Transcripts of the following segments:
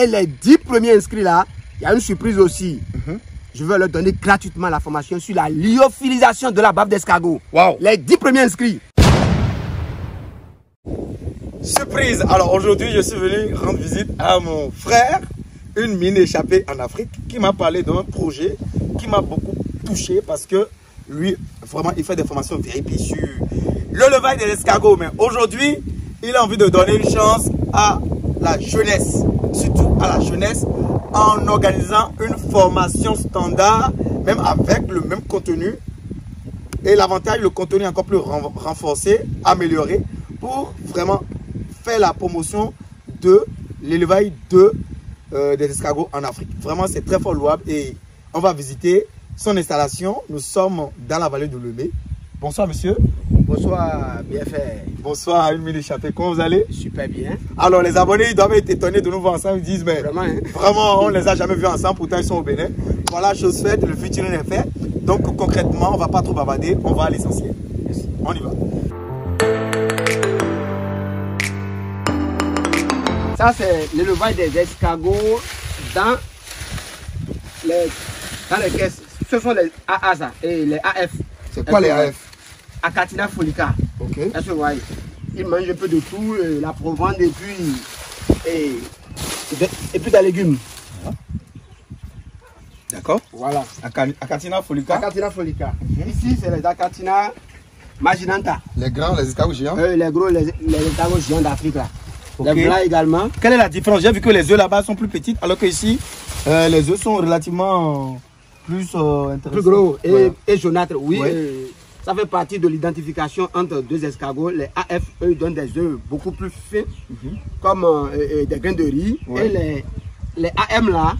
Et les 10 premiers inscrits là, il y a une surprise aussi. Je vais leur donner gratuitement la formation sur la lyophilisation de la bave d'escargot. Wow. Les 10 premiers inscrits. Surprise! Alors aujourd'hui, je suis venu rendre visite à mon frère, une mine échappée en Afrique, qui m'a parlé d'un projet qui m'a beaucoup touché parce que lui, vraiment, il fait des formations VIP sur l'élevage des escargots. Mais aujourd'hui, il a envie de donner une chance à la jeunesse, surtout à la jeunesse, en organisant une formation standard, même avec le même contenu. Et l'avantage, le contenu encore plus renforcé, amélioré, pour vraiment faire la promotion de l'élevage des escargots en Afrique. Vraiment, c'est très fort louable et on va visiter son installation. Nous sommes dans la vallée de Lemay. Bonsoir, monsieur. Bonsoir, bien fait. Bonsoir, une mine échappée. Comment vous allez? Super bien. Alors, les abonnés, ils doivent être étonnés de nous voir ensemble. Ils disent, mais Vraiment, hein? vraiment, on ne les a jamais vus ensemble. Pourtant, ils sont au Bénin. Voilà, chose faite, le featuring est fait. Donc, concrètement, on ne va pas trop bavarder. On va à l'essentiel. On y va. Ça, c'est l'élevage des escargots dans les caisses. Ce sont les AA ça, et les AF. C'est quoi les AF? Achatina folica. Ok. Est-ce que vous voyez? Ils mangent un peu de tout, la provende et puis des légumes. D'accord. Voilà. Achatina folica. Achatina folica. Ici, c'est les Achatina marginata. Les grands, les escargots géants. Les gros, les escargots géants d'Afrique là. Okay. Les blancs également. Quelle est la différence? J'ai vu que les œufs là-bas sont plus petites, alors que ici, les œufs sont relativement plus intéressants. Plus gros voilà. et jaunâtres, oui. Ouais. Ça fait partie de l'identification entre deux escargots. Les AF, eux, donnent des œufs beaucoup plus fins, comme des grains de riz. Ouais. Et les AM là,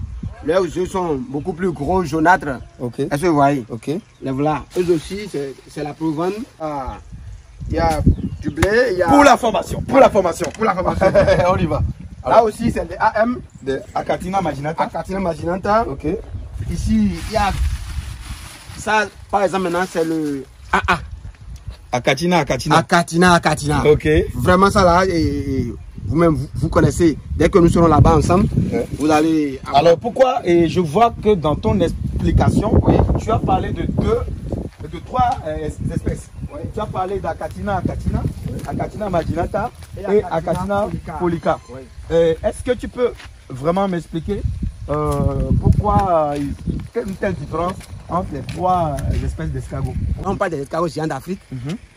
leurs œufs sont beaucoup plus gros, jaunâtres. Ok. Est-ce que vous voyez? Ok. Les voilà. Eux aussi, c'est la provende. Il y a du blé. Il y a... Pour la formation. Pour la formation. Pour la formation. On y va. Alors, là aussi, c'est des AM. Des Achatina marginata. Achatina marginata. Ok. Ici, il y a ça, par exemple, maintenant, c'est le AA. Achatina. Achatina. Ok. Vraiment, ça là, et vous-même, vous connaissez. Dès que nous serons là-bas ensemble, vous allez... Alors, pourquoi? Et je vois que dans ton explication, tu as parlé de trois espèces. Tu as parlé d'Achatina, Achatina marginata et Achatina folica. Est-ce que tu peux vraiment m'expliquer pourquoi il y a une telle différence entre les trois espèces d'escargots? On parle des escargots géants d'Afrique.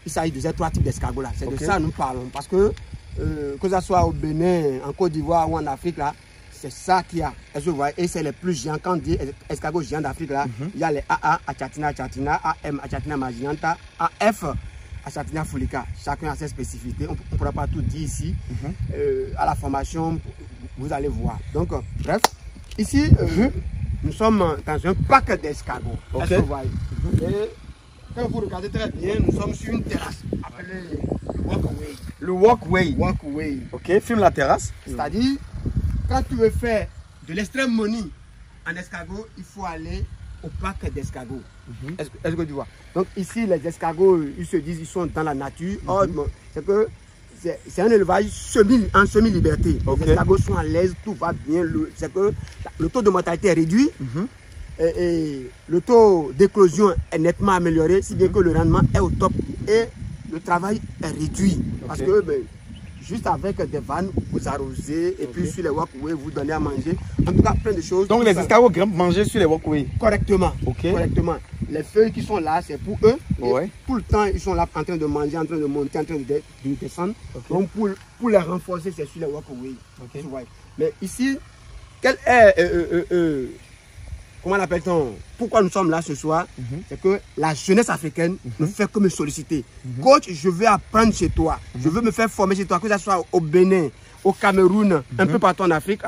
Il s'agit de ces trois types d'escargots là. C'est de ça que nous parlons. Parce que ce soit au Bénin, en Côte d'Ivoire ou en Afrique là, c'est ça qu'il y a. Est-ce que vous voyez? Et c'est les plus géants. Quand on dit escargots géants d'Afrique là, il y a les AA, Achatina, AM, Achatina marginata, AF, Achatina folica. Chacun a ses spécificités. On ne pourra pas tout dire ici. À la formation, vous allez voir. Donc, bref, ici, nous sommes dans un parc d'escargots. Est-ce que vous voyez? Et quand vous regardez très bien, nous sommes sur une terrasse appelée le walkway. Le walkway. Ok, filme la terrasse. C'est-à-dire, quand tu veux faire de l'extrême money en escargot, il faut aller au parc d'escargots. Est-ce que tu vois? Donc ici, les escargots, ils se disent ils sont dans la nature. C'est que c'est un élevage en semi-liberté. Les escargots sont à l'aise, tout va bien. C'est que le taux de mortalité est réduit et le taux d'éclosion est nettement amélioré, si bien que le rendement est au top et le travail est réduit. Parce que juste avec des vannes, vous arrosez et puis sur les walkways, vous donnez à manger. En tout cas, plein de choses. Donc les escargots grimpent manger sur les walkways? Correctement. Correctement. Les feuilles qui sont là, c'est pour eux. Et tout le temps, ils sont là en train de manger, en train de monter, en train de descendre. Donc pour les renforcer, c'est sur les walkways. Mais ici, quel est... comment l'appelle-t-on? Pourquoi nous sommes là ce soir? C'est que la jeunesse africaine ne fait que me solliciter. Coach, je veux apprendre chez toi. Je veux me faire former chez toi, que ce soit au Bénin, au Cameroun, un peu partout en Afrique.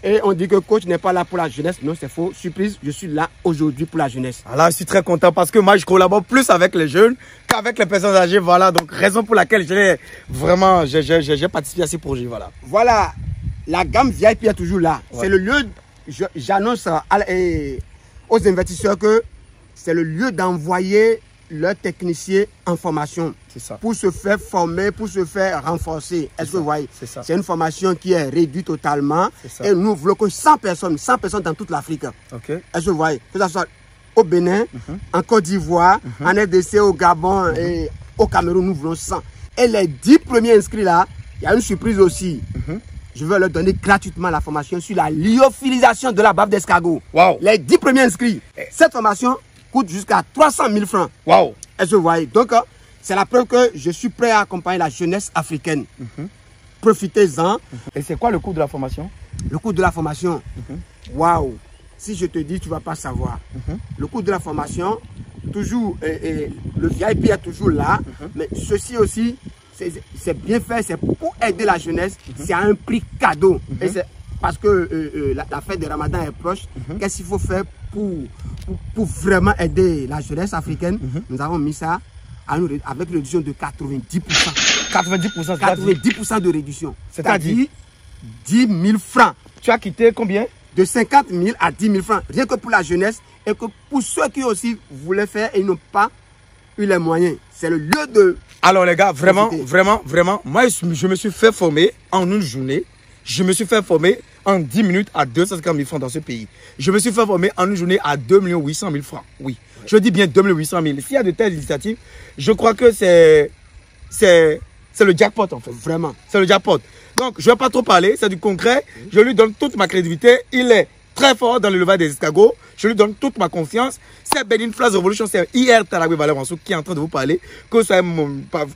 Et on dit que coach n'est pas là pour la jeunesse. Non, c'est faux. Surprise, je suis là aujourd'hui pour la jeunesse. Alors, je suis très content parce que moi, je collabore plus avec les jeunes qu'avec les personnes âgées. Voilà, donc raison pour laquelle j'ai participé à ces projets. Voilà, la gamme VIP est toujours là. C'est le lieu... J'annonce aux investisseurs que c'est le lieu d'envoyer leurs techniciens en formation. pour se faire former, pour se faire renforcer. Est-ce que vous voyez? C'est une formation qui est réduite totalement. Et nous voulons que 100 personnes dans toute l'Afrique. Est-ce que vous voyez? Que ce soit au Bénin, en Côte d'Ivoire, en RDC, au Gabon et au Cameroun, nous voulons 100. Et les 10 premiers inscrits là, il y a une surprise aussi. Je vais leur donner gratuitement la formation sur la lyophilisation de la bave d'escargot. Les 10 premiers inscrits. Cette formation coûte jusqu'à 300 000 francs. Est-ce que vous voyez? Donc, c'est la preuve que je suis prêt à accompagner la jeunesse africaine. Profitez-en. Et c'est quoi le coût de la formation? Le coût de la formation, waouh! Si je te dis, tu ne vas pas savoir. Le coût de la formation, toujours, le VIP est toujours là, mais ceci aussi, c'est bien fait, c'est pour aider la jeunesse, c'est à un prix cadeau. Et c'est parce que la fête de Ramadan est proche. Qu'est-ce qu'il faut faire pour vraiment aider la jeunesse africaine? Nous avons mis ça avec une réduction de 90%. 90% de réduction. C'est-à-dire 10 000 francs. Tu as quitté combien? De 50 000 à 10 000 francs. Rien que pour la jeunesse et que pour ceux qui aussi voulaient faire et n'ont pas eu les moyens. C'est le lieu de... Alors les gars, vraiment, moi je me suis fait former en une journée. Je me suis fait former en 10 minutes à 250 000 francs dans ce pays. Je me suis fait former en une journée à 2 800 000 francs. Oui, je dis bien 2 800 000. S'il y a de telles initiatives, je crois que c'est le jackpot en fait. Vraiment, c'est le jackpot. Donc, je ne vais pas trop parler, c'est du concret. Je lui donne toute ma crédibilité. Il est très fort dans l'élevage des escargots. Je lui donne toute ma confiance. C'est Benin Flash Revolution, c'est IR Talagwe Valère Wansou qui est en train de vous parler. Que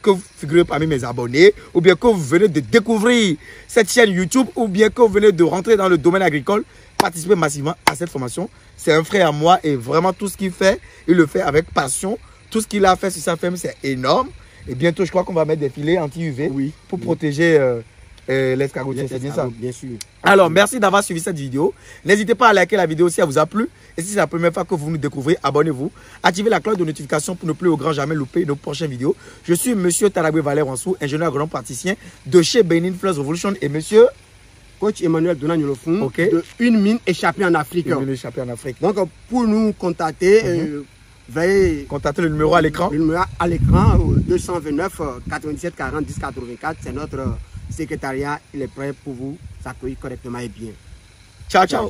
vous figurez parmi mes abonnés, ou bien que vous venez de découvrir cette chaîne YouTube, ou bien que vous venez de rentrer dans le domaine agricole, participez massivement à cette formation. C'est un frère à moi et vraiment tout ce qu'il fait, il le fait avec passion. Tout ce qu'il a fait sur sa ferme, c'est énorme. Et bientôt, je crois qu'on va mettre des filets anti-UV pour protéger... l'escargot, c'est bien ça? Bien sûr. Alors, merci d'avoir suivi cette vidéo. N'hésitez pas à liker la vidéo si elle vous a plu. Et si c'est la première fois que vous nous découvrez, abonnez-vous. Activez la cloche de notification pour ne plus au grand jamais louper nos prochaines vidéos. Je suis Monsieur Talagwe Valère Wansou, ingénieur agronome praticien de chez Benin Flash Revolution. Et Monsieur Coach Emmanuel Donagnolofou de Une Mine Échappée en Afrique. Une Mine Échappée en Afrique. Donc, pour nous contacter, veuillez contacter le numéro à l'écran. Le numéro à l'écran, 229 97 40 10 84. C'est notre secrétariat. Il est prêt pour vous accueillir correctement et bien. Ciao, ciao.